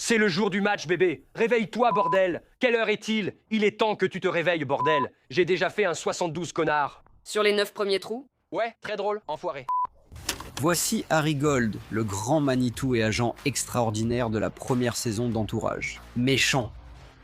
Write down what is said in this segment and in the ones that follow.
C'est le jour du match, bébé. Réveille-toi, bordel. Quelle heure est-il? Il est temps que tu te réveilles, bordel. J'ai déjà fait un 72, connard. Sur les 9 premiers trous? Ouais, très drôle, enfoiré. Voici Harry Gold, le grand Manitou et agent extraordinaire de la première saison d'Entourage. Méchant,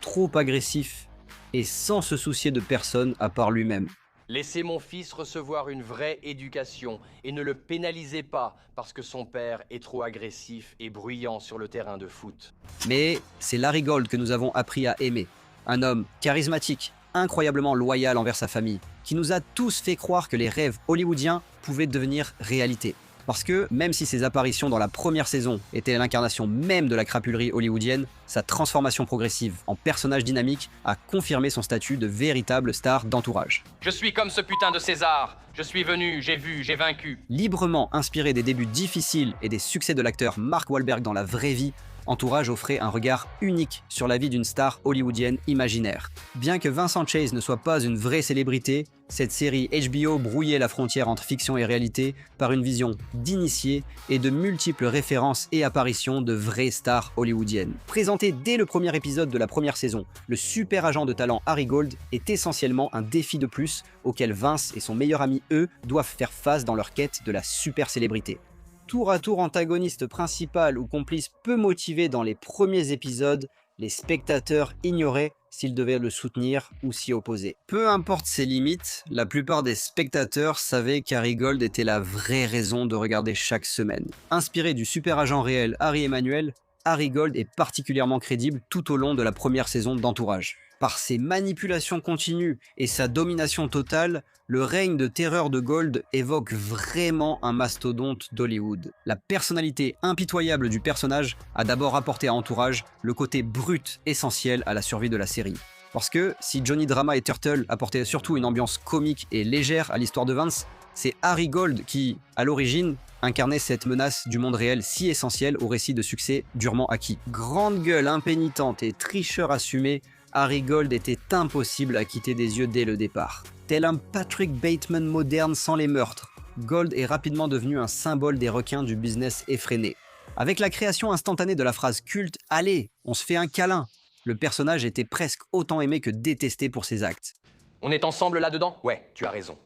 trop agressif et sans se soucier de personne à part lui-même. Laissez mon fils recevoir une vraie éducation et ne le pénalisez pas parce que son père est trop agressif et bruyant sur le terrain de foot. Mais c'est Larry Gold que nous avons appris à aimer. Un homme charismatique, incroyablement loyal envers sa famille, qui nous a tous fait croire que les rêves hollywoodiens pouvaient devenir réalité. Parce que, même si ses apparitions dans la première saison étaient l'incarnation même de la crapulerie hollywoodienne, sa transformation progressive en personnage dynamique a confirmé son statut de véritable star d'Entourage. Je suis comme ce putain de César. Je suis venu, j'ai vu, j'ai vaincu. Librement inspiré des débuts difficiles et des succès de l'acteur Mark Wahlberg dans la vraie vie, Entourage offrait un regard unique sur la vie d'une star hollywoodienne imaginaire. Bien que Vincent Chase ne soit pas une vraie célébrité, cette série HBO brouillait la frontière entre fiction et réalité par une vision d'initié et de multiples références et apparitions de vraies stars hollywoodiennes. Présenté dès le premier épisode de la première saison, le super agent de talent Harry Gold est essentiellement un défi de plus auquel Vince et son meilleur ami eux doivent faire face dans leur quête de la super célébrité. Tour à tour antagoniste principal ou complice peu motivé dans les premiers épisodes, les spectateurs ignoraient s'ils devaient le soutenir ou s'y opposer. Peu importe ses limites, la plupart des spectateurs savaient qu'Harry Gold était la vraie raison de regarder chaque semaine. Inspiré du super agent réel Harry Emanuel, Harry Gold est particulièrement crédible tout au long de la première saison d'Entourage. Par ses manipulations continues et sa domination totale, le règne de terreur de Gold évoque vraiment un mastodonte d'Hollywood. La personnalité impitoyable du personnage a d'abord apporté à Entourage le côté brut essentiel à la survie de la série. Parce que si Johnny Drama et Turtle apportaient surtout une ambiance comique et légère à l'histoire de Vince, c'est Harry Gold qui, à l'origine, incarnait cette menace du monde réel si essentielle au récit de succès durement acquis. Grande gueule impénitente et tricheur assumé, Harry Gold était impossible à quitter des yeux dès le départ. Tel un Patrick Bateman moderne sans les meurtres, Gold est rapidement devenu un symbole des requins du business effréné. Avec la création instantanée de la phrase culte « Allez, on se fait un câlin », le personnage était presque autant aimé que détesté pour ses actes. On est ensemble là-dedans? Ouais, tu as raison.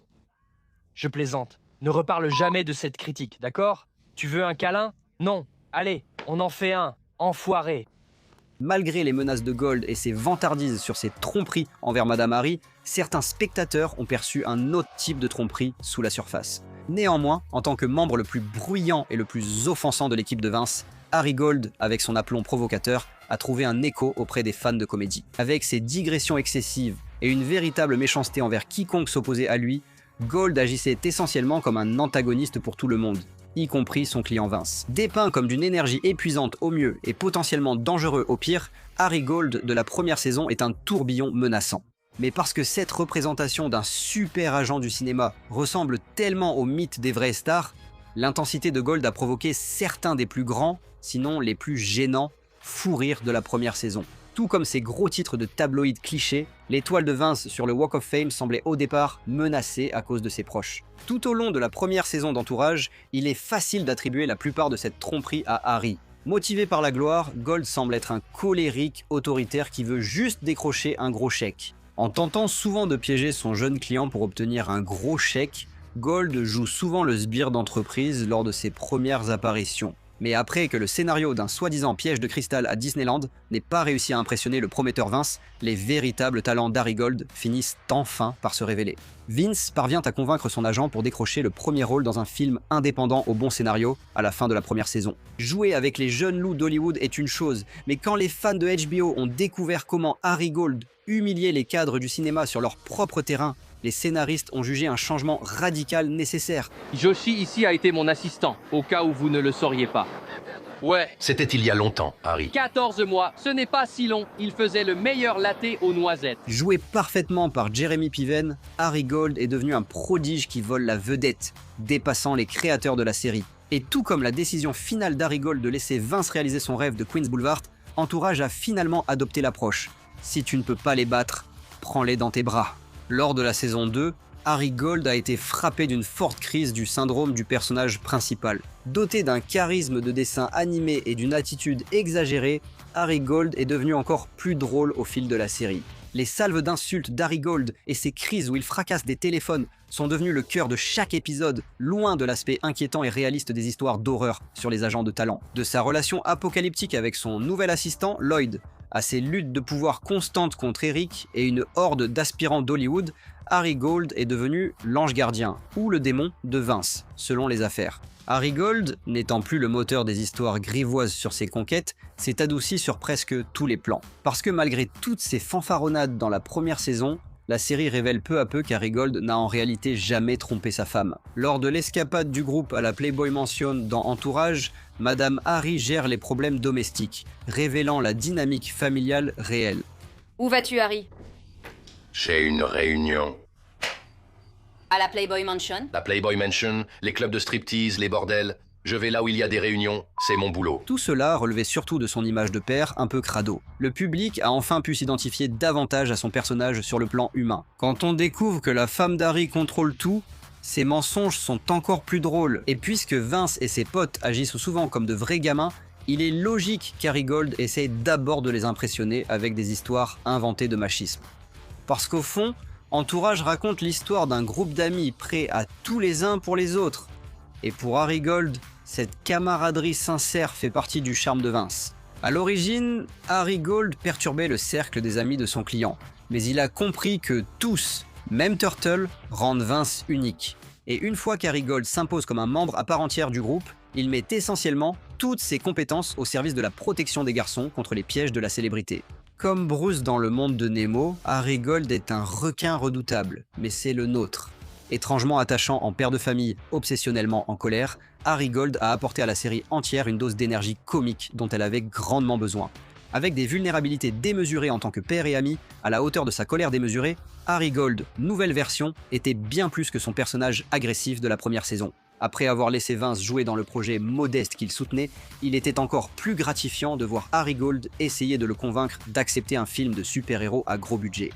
Je plaisante. Ne reparle jamais de cette critique, d'accord? Tu veux un câlin? Non. Allez, on en fait un. Enfoiré. Malgré les menaces de Gold et ses vantardises sur ses tromperies envers Madame Harry, certains spectateurs ont perçu un autre type de tromperie sous la surface. Néanmoins, en tant que membre le plus bruyant et le plus offensant de l'équipe de Vince, Harry Gold, avec son aplomb provocateur, a trouvé un écho auprès des fans de comédie. Avec ses digressions excessives et une véritable méchanceté envers quiconque s'opposait à lui, Gold agissait essentiellement comme un antagoniste pour tout le monde, y compris son client Vince. Dépeint comme d'une énergie épuisante au mieux et potentiellement dangereux au pire, Harry Gold de la première saison est un tourbillon menaçant. Mais parce que cette représentation d'un super agent du cinéma ressemble tellement au mythe des vraies stars, l'intensité de Gold a provoqué certains des plus grands, sinon les plus gênants, fous rires de la première saison. Tout comme ces gros titres de tabloïds clichés, l'étoile de Vince sur le Walk of Fame semblait au départ menacée à cause de ses proches. Tout au long de la première saison d'Entourage, il est facile d'attribuer la plupart de cette tromperie à Harry. Motivé par la gloire, Gold semble être un colérique autoritaire qui veut juste décrocher un gros chèque. En tentant souvent de piéger son jeune client pour obtenir un gros chèque, Gold joue souvent le sbire d'entreprise lors de ses premières apparitions. Mais après que le scénario d'un soi-disant piège de cristal à Disneyland n'ait pas réussi à impressionner le prometteur Vince, les véritables talents d'Harry Gold finissent enfin par se révéler. Vince parvient à convaincre son agent pour décrocher le premier rôle dans un film indépendant au bon scénario à la fin de la première saison. Jouer avec les jeunes loups d'Hollywood est une chose, mais quand les fans de HBO ont découvert comment Harry Gold humiliait les cadres du cinéma sur leur propre terrain, les scénaristes ont jugé un changement radical nécessaire. Joshi ici a été mon assistant, au cas où vous ne le sauriez pas. Ouais, C'était il y a longtemps, Harry. 14 mois, ce n'est pas si long, il faisait le meilleur latte aux noisettes. Joué parfaitement par Jeremy Piven, Harry Gold est devenu un prodige qui vole la vedette, dépassant les créateurs de la série. Et tout comme la décision finale d'Harry Gold de laisser Vince réaliser son rêve de Queen's Boulevard, Entourage a finalement adopté l'approche. Si tu ne peux pas les battre, prends-les dans tes bras. Lors de la saison 2, Harry Gold a été frappé d'une forte crise du syndrome du personnage principal. Doté d'un charisme de dessin animé et d'une attitude exagérée, Harry Gold est devenu encore plus drôle au fil de la série. Les salves d'insultes d'Harry Gold et ses crises où il fracasse des téléphones sont devenus le cœur de chaque épisode, loin de l'aspect inquiétant et réaliste des histoires d'horreur sur les agents de talent. De sa relation apocalyptique avec son nouvel assistant, Lloyd, à ses luttes de pouvoir constantes contre Eric et une horde d'aspirants d'Hollywood, Harry Gold est devenu l'ange gardien, ou le démon de Vince, selon les affaires. Harry Gold, n'étant plus le moteur des histoires grivoises sur ses conquêtes, s'est adouci sur presque tous les plans. Parce que malgré toutes ces fanfaronnades dans la première saison, la série révèle peu à peu qu'Harry Gold n'a en réalité jamais trompé sa femme. Lors de l'escapade du groupe à la Playboy Mansion dans Entourage, Madame Harry gère les problèmes domestiques, révélant la dynamique familiale réelle. Où vas-tu, Harry? J'ai une réunion. À la Playboy Mansion? La Playboy Mansion, les clubs de striptease, les bordels. Je vais là où il y a des réunions, c'est mon boulot. Tout cela relevait surtout de son image de père un peu crado. Le public a enfin pu s'identifier davantage à son personnage sur le plan humain. Quand on découvre que la femme d'Harry contrôle tout, ses mensonges sont encore plus drôles. Et puisque Vince et ses potes agissent souvent comme de vrais gamins, il est logique qu'Harry Gold essaye d'abord de les impressionner avec des histoires inventées de machisme. Parce qu'au fond, Entourage raconte l'histoire d'un groupe d'amis prêts à tous les uns pour les autres. Et pour Harry Gold, cette camaraderie sincère fait partie du charme de Vince. À l'origine, Harry Gold perturbait le cercle des amis de son client, mais il a compris que tous, même Turtle, rendent Vince unique. Et une fois qu'Harry Gold s'impose comme un membre à part entière du groupe, il met essentiellement toutes ses compétences au service de la protection des garçons contre les pièges de la célébrité. Comme Bruce dans le monde de Nemo, Harry Gold est un requin redoutable, mais c'est le nôtre. Étrangement attachant en père de famille, obsessionnellement en colère, Harry Gold a apporté à la série entière une dose d'énergie comique dont elle avait grandement besoin. Avec des vulnérabilités démesurées en tant que père et ami, à la hauteur de sa colère démesurée, Harry Gold, nouvelle version, était bien plus que son personnage agressif de la première saison. Après avoir laissé Vince jouer dans le projet modeste qu'il soutenait, il était encore plus gratifiant de voir Harry Gold essayer de le convaincre d'accepter un film de super-héros à gros budget.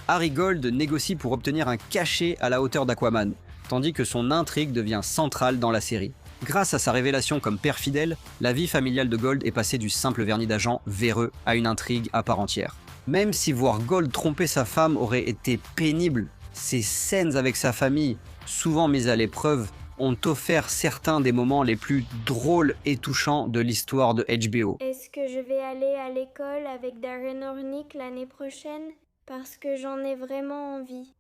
Harry Gold négocie pour obtenir un cachet à la hauteur d'Aquaman, tandis que son intrigue devient centrale dans la série. Grâce à sa révélation comme père fidèle, la vie familiale de Gold est passée du simple vernis d'agent véreux à une intrigue à part entière. Même si voir Gold tromper sa femme aurait été pénible, ses scènes avec sa famille, souvent mises à l'épreuve, ont offert certains des moments les plus drôles et touchants de l'histoire de HBO. Est-ce que je vais aller à l'école avec Darren Hornick l'année prochaine? Parce que j'en ai vraiment envie.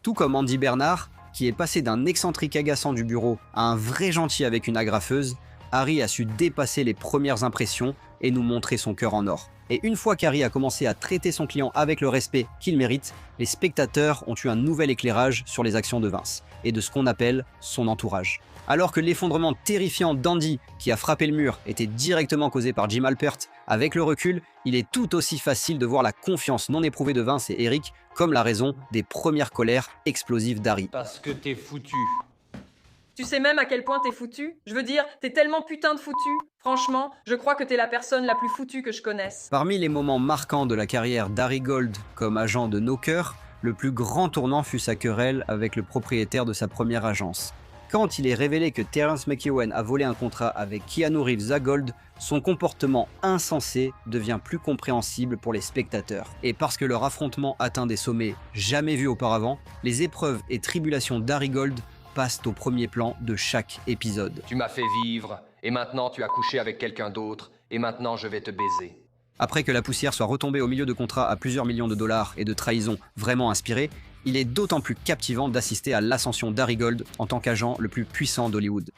Tout comme Andy Bernard, qui est passé d'un excentrique agaçant du bureau à un vrai gentil avec une agrafeuse, Harry a su dépasser les premières impressions et nous montrer son cœur en or. Et une fois qu'Harry a commencé à traiter son client avec le respect qu'il mérite, les spectateurs ont eu un nouvel éclairage sur les actions de Vince et de ce qu'on appelle son entourage. Alors que l'effondrement terrifiant d'Andy qui a frappé le mur était directement causé par Jim Halpert, avec le recul, il est tout aussi facile de voir la confiance non éprouvée de Vince et Eric comme la raison des premières colères explosives d'Harry. Parce que t'es foutu. Tu sais même à quel point t'es foutu? Je veux dire, t'es tellement putain de foutu. Franchement, je crois que t'es la personne la plus foutue que je connaisse. Parmi les moments marquants de la carrière d'Harry Gold comme agent de No Cure, le plus grand tournant fut sa querelle avec le propriétaire de sa première agence. Quand il est révélé que Terence McEwen a volé un contrat avec Keanu Reeves à Gold, son comportement insensé devient plus compréhensible pour les spectateurs. Et parce que leur affrontement atteint des sommets jamais vus auparavant, les épreuves et tribulations d'Harry Gold passent au premier plan de chaque épisode. Tu m'as fait vivre, et maintenant tu as couché avec quelqu'un d'autre, et maintenant je vais te baiser. Après que la poussière soit retombée au milieu de contrats à plusieurs millions de dollars et de trahisons vraiment inspirées, il est d'autant plus captivant d'assister à l'ascension d'Harry Gold en tant qu'agent le plus puissant d'Hollywood.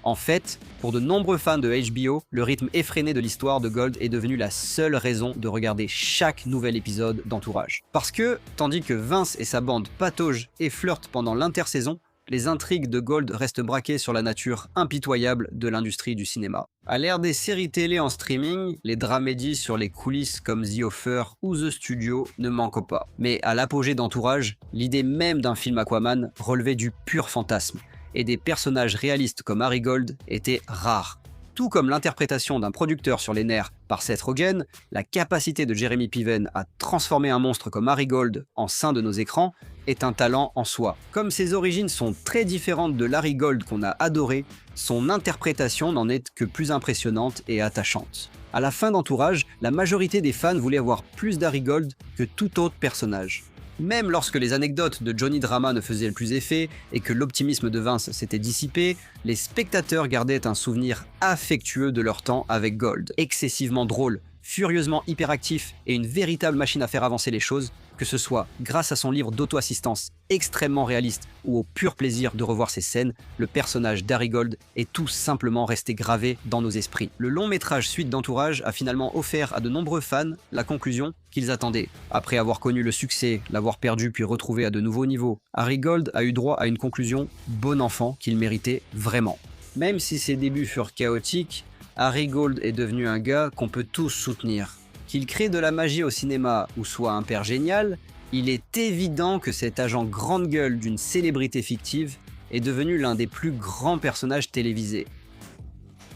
En fait, pour de nombreux fans de HBO, le rythme effréné de l'histoire de Gold est devenu la seule raison de regarder chaque nouvel épisode d'Entourage. Parce que, tandis que Vince et sa bande pataugent et flirtent pendant l'intersaison, les intrigues de Gold restent braquées sur la nature impitoyable de l'industrie du cinéma. À l'ère des séries télé en streaming, les dramédies sur les coulisses comme The Offer ou The Studio ne manquent pas. Mais à l'apogée d'Entourage, l'idée même d'un film Aquaman relevait du pur fantasme, et des personnages réalistes comme Harry Gold étaient rares. Tout comme l'interprétation d'un producteur sur les nerfs par Seth Rogen, la capacité de Jeremy Piven à transformer un monstre comme Harry Gold en sein de nos écrans est un talent en soi. Comme ses origines sont très différentes de l'Harry Gold qu'on a adoré, son interprétation n'en est que plus impressionnante et attachante. À la fin d'Entourage, la majorité des fans voulaient avoir plus d'Harry Gold que tout autre personnage. Même lorsque les anecdotes de Johnny Drama ne faisaient le plus effet et que l'optimisme de Vince s'était dissipé, les spectateurs gardaient un souvenir affectueux de leur temps avec Gold. Excessivement drôle, furieusement hyperactif et une véritable machine à faire avancer les choses, que ce soit grâce à son livre d'auto-assistance extrêmement réaliste ou au pur plaisir de revoir ces scènes, le personnage d'Harry Gold est tout simplement resté gravé dans nos esprits. Le long métrage suite d'Entourage a finalement offert à de nombreux fans la conclusion qu'ils attendaient. Après avoir connu le succès, l'avoir perdu puis retrouvé à de nouveaux niveaux, Harry Gold a eu droit à une conclusion bon enfant qu'il méritait vraiment. Même si ses débuts furent chaotiques, Harry Gold est devenu un gars qu'on peut tous soutenir. Qu'il crée de la magie au cinéma ou soit un père génial, il est évident que cet agent grande gueule d'une célébrité fictive est devenu l'un des plus grands personnages télévisés.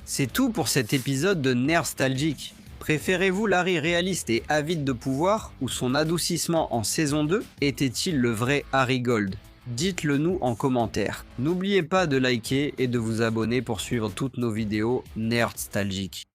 C'est tout pour cet épisode de Nerdstalgique. Préférez-vous Larry réaliste et avide de pouvoir ou son adoucissement en saison 2 était-il le vrai Harry Gold? Dites-le nous en commentaire. N'oubliez pas de liker et de vous abonner pour suivre toutes nos vidéos Nerdstalgiques.